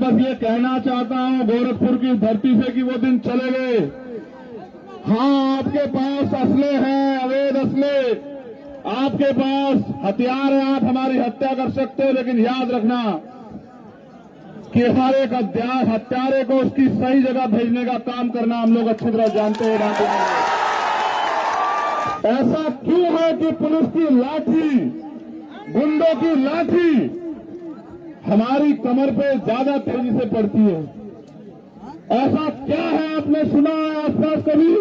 बस ये कहना चाहता हूं गोरखपुर की धरती से कि वो दिन चले गए। हाँ, आपके पास असले हैं, अवैध असले, आपके पास हथियार है, आप हमारी हत्या कर सकते हो, लेकिन याद रखना कि हर एक हत्यारे को उसकी सही जगह भेजने का काम करना हम लोग अच्छी तरह जानते हैं। ऐसा क्यों है कि पुलिस की लाठी, गुंडों की लाठी हमारी कमर पे ज्यादा तेजी से पड़ती है? ऐसा क्या है? आपने सुना है आसपास कभी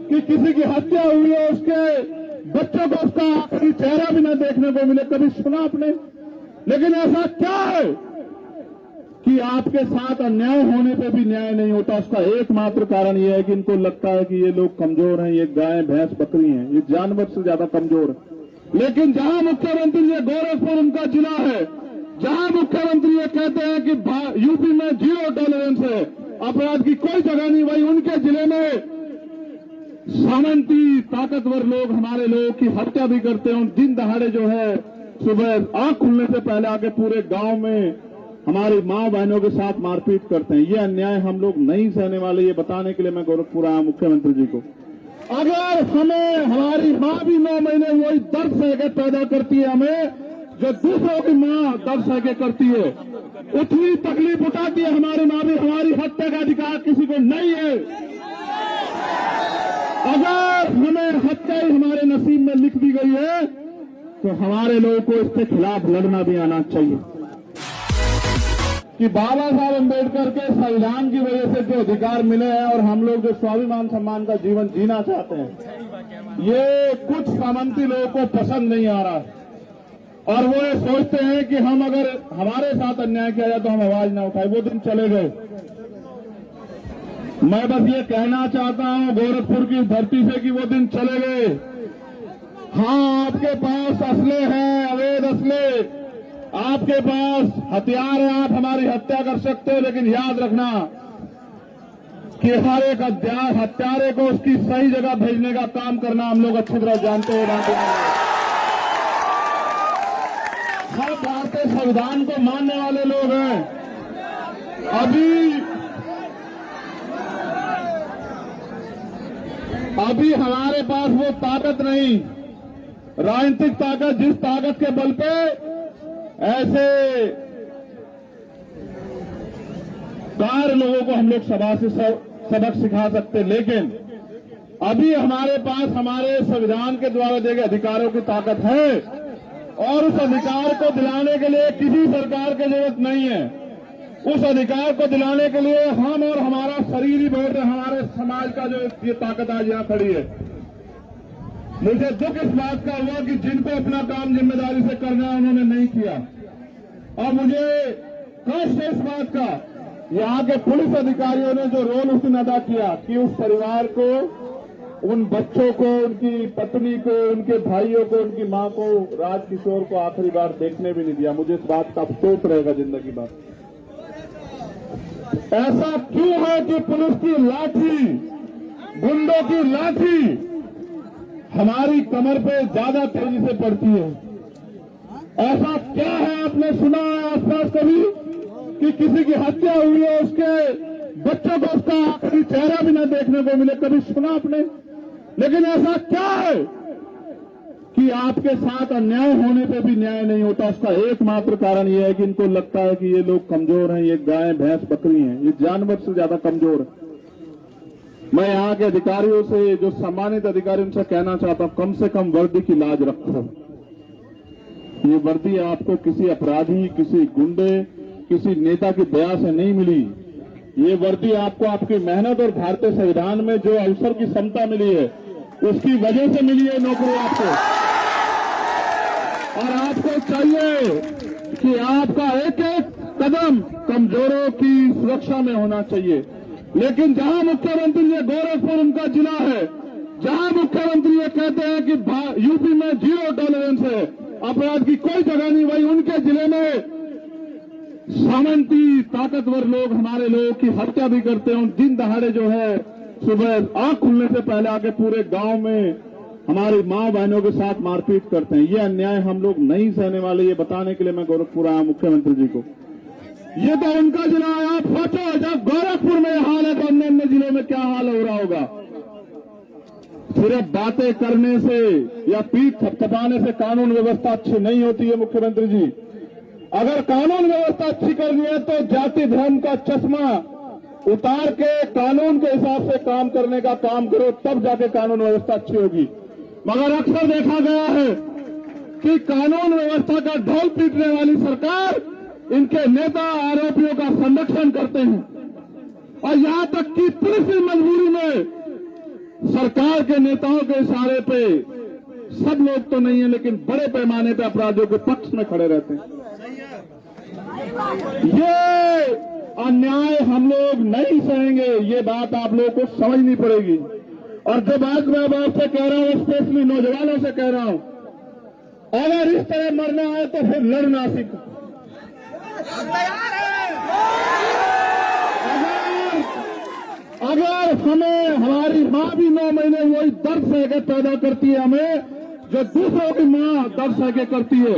कि किसी की हत्या हुई है, उसके बच्चों को उसका आखिरी चेहरा भी न देखने को मिले? कभी सुना आपने? लेकिन ऐसा क्या है कि आपके साथ अन्याय होने पे भी न्याय नहीं होता? उसका एकमात्र कारण यह है कि इनको लगता है कि ये लोग कमजोर हैं, ये गाय भैंस बकरी हैं, ये जानवर से ज्यादा कमजोर है। लेकिन जहां मुख्यमंत्री ये गोरखपुर उनका जिला है, जहां मुख्यमंत्री ये कहते हैं कि यूपी में 0 टॉलरेंस है, अपराध की कोई जगह नहीं, वही उनके जिले में सामंती ताकतवर लोग हमारे लोगों की हत्या भी करते हैं। दिन दहाड़े जो है सुबह आंख खुलने से पहले आके पूरे गांव में हमारी मां बहनों के साथ मारपीट करते हैं। ये अन्याय हम लोग नहीं सहने वाले, ये बताने के लिए मैं गोरखपुर आया मुख्यमंत्री जी को। अगर हमें हमारी मां भी 9 महीने वही दर्द सह पैदा करती है, हमें जो दूसरों की मां दर्द सह करती है, उतनी तकलीफ उठाती है हमारी मां भी। हमारी हत्या का अधिकार किसी को नहीं है। अगर हमें हत्या ही हमारे नसीब में लिख दी गई है तो हमारे लोगों को इसके खिलाफ लड़ना भी आना चाहिए कि बाबा साहब अम्बेडकर के संविधान की वजह से जो अधिकार मिले हैं और हम लोग जो स्वाभिमान सम्मान का जीवन जीना चाहते हैं, ये कुछ सामंती लोगों को पसंद नहीं आ रहा और वो ये सोचते हैं कि हम अगर हमारे साथ अन्याय किया जाए तो हम आवाज ना उठाए। वो दिन चले गए। मैं बस ये कहना चाहता हूं गोरखपुर की धरती से कि वो दिन चले गए। हाँ, आपके पास असले हैं, अवैध असले, आपके पास हथियार है, आप हमारी हत्या कर सकते हो, लेकिन याद रखना कि हर एक हत्यारे को उसकी सही जगह भेजने का काम करना हम लोग अच्छी तरह जानते हैं। हर भारतीय संविधान को मानने वाले लोग हैं। अभी हमारे पास वो ताकत नहीं, राजनीतिक ताकत, जिस ताकत के बल पे ऐसे कार लोगों को हम लोग सभा से सबक सिखा सकते, लेकिन अभी हमारे पास हमारे संविधान के द्वारा दिए गए अधिकारों की ताकत है और उस अधिकार को दिलाने के लिए किसी सरकार की जरूरत नहीं है। उस अधिकार को दिलाने के लिए हम और हमारा शरीर ही बहुत है, हमारे समाज का जो ये ताकत आज यहां खड़ी है। मुझे दुख इस बात का हुआ कि जिनको अपना काम जिम्मेदारी से करना है उन्होंने नहीं किया, और मुझे कष्ट है इस बात का यहाँ के पुलिस अधिकारियों ने जो रोल उस दिन अदा किया कि उस परिवार को, उन बच्चों को, उनकी पत्नी को, उनके भाइयों को, उनकी मां को, राजकिशोर को आखिरी बार देखने भी नहीं दिया। मुझे इस बात का अफसोस रहेगा जिंदगी भर। ऐसा क्यों है कि पुलिस की लाठी, गुंडों की लाठी हमारी कमर पे ज्यादा तेजी से पड़ती है? ऐसा क्या है? आपने सुना है आसपास कभी कि किसी की हत्या हुई है, उसके बच्चों को उसका आखिरी चेहरा भी न देखने को मिले? कभी सुना आपने? लेकिन ऐसा क्या है कि आपके साथ अन्याय होने पे भी न्याय नहीं होता? उसका एकमात्र कारण यह है कि इनको लगता है कि ये लोग कमजोर हैं, ये गाय भैंस बकरी हैं, ये जानवर से ज्यादा कमजोर है। मैं यहाँ के अधिकारियों से, जो सम्मानित अधिकारी, उनसे कहना चाहता हूं, कम से कम वर्दी की लाज रखो। ये वर्दी आपको किसी अपराधी, किसी गुंडे, किसी नेता की दया से नहीं मिली। ये वर्दी आपको आपकी मेहनत और भारतीय संविधान में जो अवसर की क्षमता मिली है उसकी वजह से मिली है नौकरी आपको। और आपको चाहिए कि आपका एक एक कदम कमजोरों की सुरक्षा में होना चाहिए। लेकिन जहां मुख्यमंत्री ये गोरखपुर उनका जिला है, जहां मुख्यमंत्री ये कहते हैं कि यूपी में 0 टॉलरेंस है, अपराध की कोई जगह नहीं, वही उनके जिले में सामंती ताकतवर लोग हमारे लोगों की हत्या भी करते हैं। दिन दहाड़े जो है सुबह आंख खुलने से पहले आके पूरे गांव में हमारी मां बहनों के साथ मारपीट करते हैं। ये अन्याय हम लोग नहीं सहने वाले, ये बताने के लिए मैं गोरखपुर आया मुख्यमंत्री जी को। ये तो उनका जिला है। आप सोचो जब गोरखपुर में हाल है तो अन्य अन्य जिलों में क्या हाल हो रहा होगा। सिर्फ बातें करने से या पीठ थपथपाने से कानून व्यवस्था अच्छी नहीं होती है। मुख्यमंत्री जी, अगर कानून व्यवस्था अच्छी करनी है तो जाति धर्म का चश्मा उतार के कानून के हिसाब से काम करने का काम करो, तब जाके कानून व्यवस्था अच्छी होगी। मगर अक्सर देखा गया है कि कानून व्यवस्था का ढोल पीटने वाली सरकार इनके नेता आरोपियों का संरक्षण करते हैं और यहां तक कि पुलिस की मजबूरी में सरकार के नेताओं के इशारे पे, सब लोग तो नहीं है लेकिन बड़े पैमाने पे अपराधियों के पक्ष में खड़े रहते हैं। ये अन्याय हम लोग नहीं सहेंगे, ये बात आप लोगों को समझनी पड़ेगी। और जो बात मैं आपसे कह रहा हूं, स्पेशली नौजवानों से कह रहा हूं, अगर इस तरह मरना है तो फिर लड़ना सीखो। अगर हमें हमारी मां भी 9 महीने वही दर्द सहके पैदा करती है, हमें जो दूसरों की मां दर्द सहके करती है,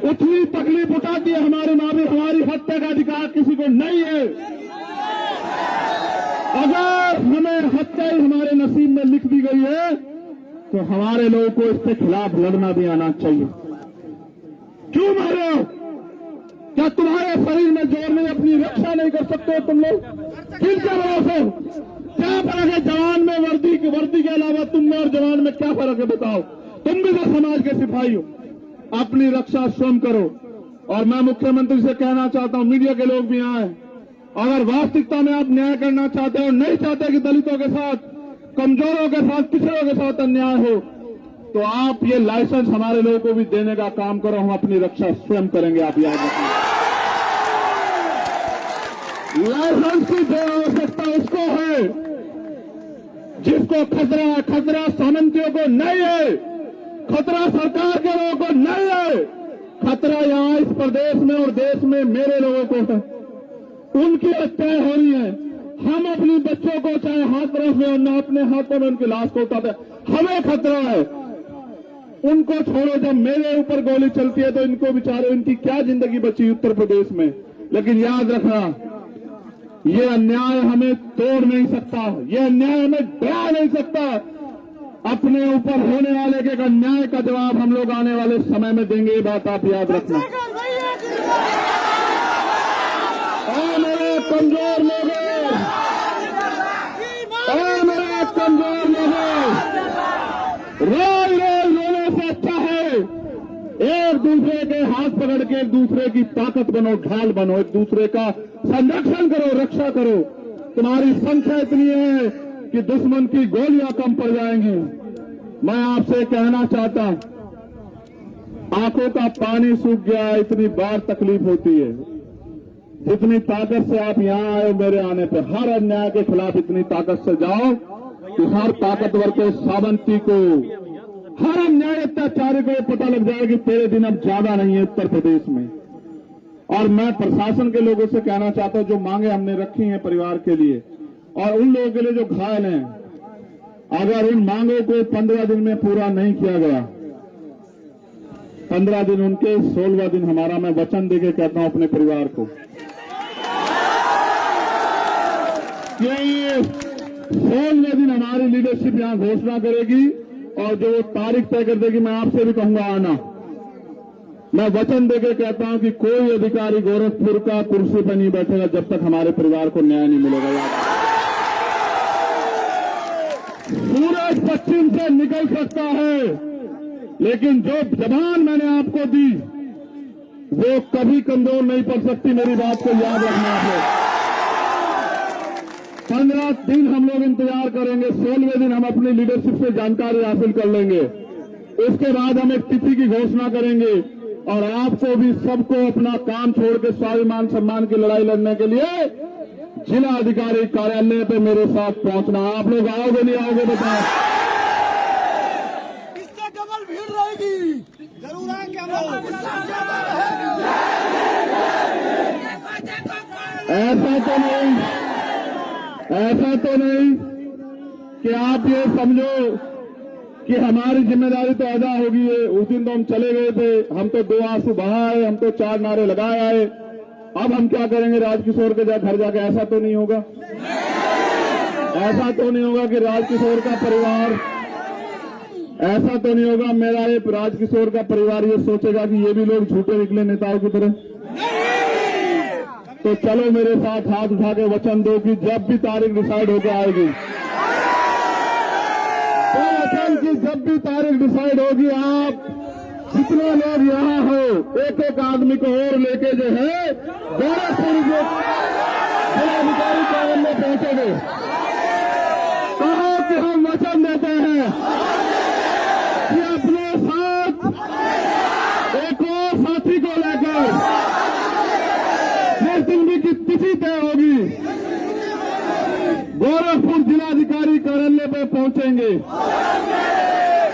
उतनी तकलीफ उठाती है हमारी मां भी। हमारी हत्या का अधिकार किसी को नहीं है। अगर हमें हत्या ही हमारे नसीब में लिख दी गई है तो हमारे लोगों को इसके खिलाफ लड़ना भी आना चाहिए। क्यों मर रहे हो? क्या तुम्हारे शरीर में जोर नहीं, अपनी रक्षा नहीं कर सकते हो तुम लोग? किनके भरोसे? क्या फर्क है जवान में वर्दी के अलावा तुम में और जवान में क्या फर्क है बताओ? तुम भी तो समाज के सिपाही हो, अपनी रक्षा स्वयं करो। और मैं मुख्यमंत्री से कहना चाहता हूं, मीडिया के लोग भी यहाँ हैं, अगर वास्तविकता में आप न्याय करना चाहते हो, नहीं चाहते कि दलितों के साथ, कमजोरों के साथ, पिछड़ों के साथ अन्याय हो, तो आप ये लाइसेंस हमारे लोगों को भी देने का काम करो। हम अपनी रक्षा स्वयं करेंगे, आप याद रखिए। लाइसेंस की जो आवश्यकता उसको है जिसको खतरा है। खतरा सामंतियों को नहीं है, खतरा सरकार के लोगों को नहीं है। खतरा यहां इस प्रदेश में और देश में मेरे लोगों को है। उनकी हत्याएं हो रही है। हम अपने बच्चों को चाहे हाथ रख में और न अपने हाथों में उनकी लाश को उठाते, हमें खतरा है। उनको छोड़ो, जब मेरे ऊपर गोली चलती है तो इनको बेचारे, इनकी क्या जिंदगी बची उत्तर प्रदेश में। लेकिन याद रखना, ये अन्याय हमें तोड़ नहीं सकता, ये अन्याय हमें डरा नहीं सकता। अपने ऊपर होने वाले के अन्याय का जवाब हम लोग आने वाले समय में देंगे, ये बात आप याद रखना। और मेरे कमजोर लोग, और मेरे कमजोर लोग, रोज रोज रोने से अच्छा है एक दूसरे के हाथ पकड़ के एक दूसरे की ताकत बनो, ढाल बनो, एक दूसरे का संरक्षण करो, रक्षा करो। तुम्हारी संख्या इतनी है कि दुश्मन की गोलियां कम पड़ जाएंगी। मैं आपसे कहना चाहता, आंखों का पानी सूख गया, इतनी बार तकलीफ होती है। जितनी ताकत से आप यहां आए मेरे आने पर, हर अन्याय के खिलाफ इतनी ताकत से जाओ कि हर ताकतवर को, सावंती को, हर अन्याय अत्याचारी को पता लग जाए कि तेरे दिन अब ज्यादा नहीं है उत्तर प्रदेश में। और मैं प्रशासन के लोगों से कहना चाहता हूं, जो मांगे हमने रखी हैं परिवार के लिए और उन लोगों के लिए जो घायल हैं, अगर उन मांगों को 15 दिन में पूरा नहीं किया गया, 15 दिन उनके, 16वां दिन हमारा, मैं वचन देके कहता हूं अपने परिवार को कि 16वें दिन हमारी लीडरशिप यहां घोषणा करेगी और जो तारीख तय कर देगी, मैं आपसे भी कहूंगा आना। मैं वचन देके कहता हूं कि कोई अधिकारी गोरखपुर का कुर्सी पर नहीं बैठेगा जब तक हमारे परिवार को न्याय नहीं मिलेगा। याद, सूरज पश्चिम से निकल सकता है लेकिन जो जबान मैंने आपको दी वो कभी कमजोर नहीं पड़ सकती। मेरी बात को याद रखना है। 15 दिन हम लोग इंतजार करेंगे, 16वें दिन हम अपनी लीडरशिप से जानकारी हासिल कर लेंगे। उसके बाद हम एक तिथि की घोषणा करेंगे और आपको भी, सबको अपना काम छोड़ के स्वाभिमान सम्मान की लड़ाई लड़ने के लिए जिला अधिकारी कार्यालय पे मेरे साथ पहुंचना। आप लोग आओगे नहीं आओगे बताओ? इससे डबल भीड़ रहेगी, जरूर आएंगे हम लोग। ऐसा तो नहीं कि आप ये समझो कि हमारी जिम्मेदारी तो अदा होगी। उस दिन तो हम चले गए थे, हम तो 2 आंसू बहाए, हम तो 4 नारे लगाए आए। अब हम क्या करेंगे राजकिशोर के घर जाके? ऐसा तो नहीं होगा, ऐसा तो नहीं होगा कि राजकिशोर का परिवार, ऐसा तो नहीं होगा मेरा ये राजकिशोर का परिवार ये सोचेगा कि ये भी लोग झूठे निकले नेताओं की तरह? तो चलो मेरे साथ हाथ उठा के वचन दो कि जब भी तारीख डिसाइड होकर आएगी, तो वचन की जब भी तारीख डिसाइड होगी, आप जितने लोग यहाँ हो एक एक आदमी को और लेके जो है गोरखपुर जिलाधिकारी कार्यालय में पहुंचेंगे। कहो कि हम वचन देते हैं कि अपने साथ एक और साथी को लेकर जिस दिन भी की तिथि तय होगी गोरखपुर जिलाधिकारी कार्यालय पे पहुंचेंगे।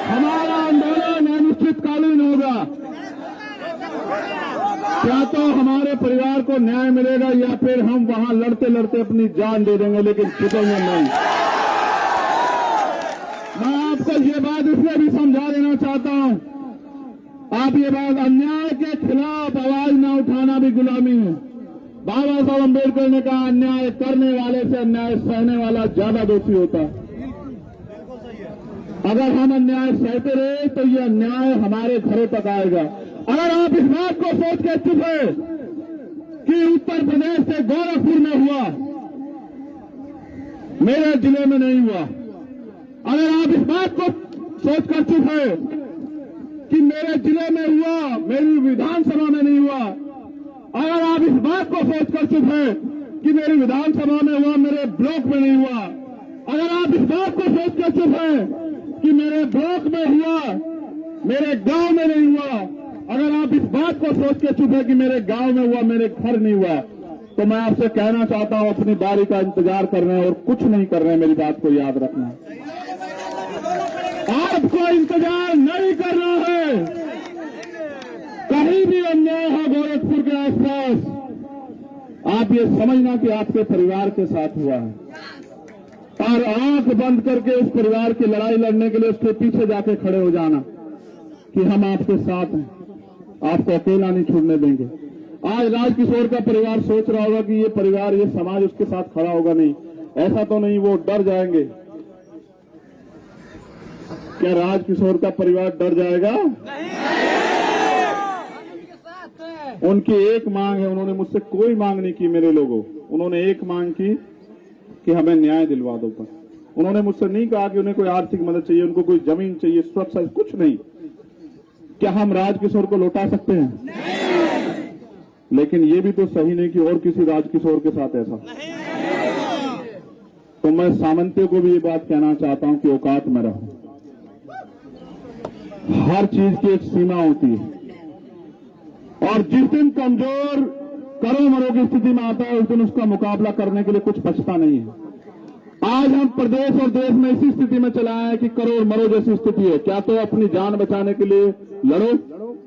हमारा आंदोलन अनिश्चितकालीन होगा। क्या तो हमारे परिवार को न्याय मिलेगा या फिर हम वहां लड़ते लड़ते अपनी जान दे देंगे, लेकिन छूटेंगे नहीं। मैं आपको ये बात इसलिए भी समझा देना चाहता हूं, आप ये बात, अन्याय के खिलाफ आवाज ना उठाना भी गुलामी है। बाबा साहब अम्बेडकर ने कहा अन्याय करने वाले से अन्याय सहने वाला ज्यादा दोषी होता है। अगर हम अन्याय सहते रहे तो ये अन्याय हमारे घरों तक आएगा। अगर आप इस बात को सोच के चुप है कि उत्तर प्रदेश से गोरखपुर में हुआ, मेरे जिले में नहीं हुआ, अगर आप इस बात को सोचकर चुप है कि मेरे जिले में हुआ, मेरी विधानसभा में नहीं हुआ, अगर आप इस बात को सोचकर चुप है कि मेरी विधानसभा में हुआ, मेरे ब्लॉक में नहीं हुआ, अगर आप इस बात को सोचकर चुप है कि मेरे ब्लॉक में हुआ, मेरे गांव में नहीं हुआ, अगर आप इस बात को सोच के चुप है कि मेरे गांव में हुआ, मेरे घर नहीं हुआ, तो मैं आपसे कहना चाहता हूं अपनी बारी का इंतजार कर रहे हैं और कुछ नहीं कर रहे हैं। मेरी बात को याद रखना, आपको इंतजार नहीं करना है। कहीं भी अन्याय हो गोरखपुर के आसपास, आप ये समझना कि आपके परिवार के साथ हुआ है, और आंख बंद करके उस परिवार की लड़ाई लड़ने के लिए उसके पीछे जाके खड़े हो जाना कि हम आपके साथ हैं, आपको अकेला नहीं छोड़ने देंगे। आज राजकिशोर का परिवार सोच रहा होगा कि ये परिवार, ये समाज उसके साथ खड़ा होगा, नहीं, ऐसा तो नहीं, वो डर जाएंगे। क्या राजकिशोर का परिवार डर जाएगा? उनकी एक मांग है, उन्होंने मुझसे कोई मांग नहीं की मेरे लोगों, उन्होंने एक मांग की कि हमें न्याय दिलवा दो। पर उन्होंने मुझसे नहीं कहा कि उन्हें कोई आर्थिक मदद चाहिए, उनको कोई जमीन चाहिए, सुरक्षा, कुछ नहीं। क्या हम राजकिशोर को लौटा सकते हैं? नहीं। लेकिन ये भी तो सही नहीं कि और किसी राजकिशोर के साथ ऐसा। तो मैं सामंतियों को भी ये बात कहना चाहता हूं कि औकात में रहो। हर चीज की एक सीमा होती है, और जिस दिन कमजोर करो मरो की स्थिति में आता है, उस दिन उसका मुकाबला करने के लिए कुछ बचता नहीं है। आज हम प्रदेश और देश में इसी स्थिति में चला है कि करो मरो जैसी स्थिति है। क्या तो अपनी जान बचाने के लिए लड़ो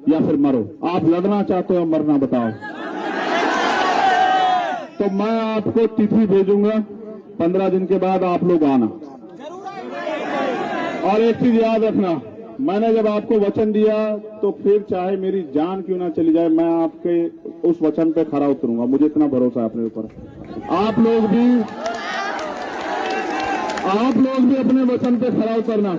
या फिर मरो। आप लड़ना चाहते हो, मरना बताओ। तो मैं आपको तिथि भेजूंगा, 15 दिन के बाद आप लोग आना। और एक चीज याद रखना, मैंने जब आपको वचन दिया तो फिर चाहे मेरी जान क्यों ना चली जाए, मैं आपके उस वचन पे खरा उतरूंगा। मुझे इतना भरोसा है अपने ऊपर। आप लोग भी अपने वचन पे खरा उतरना।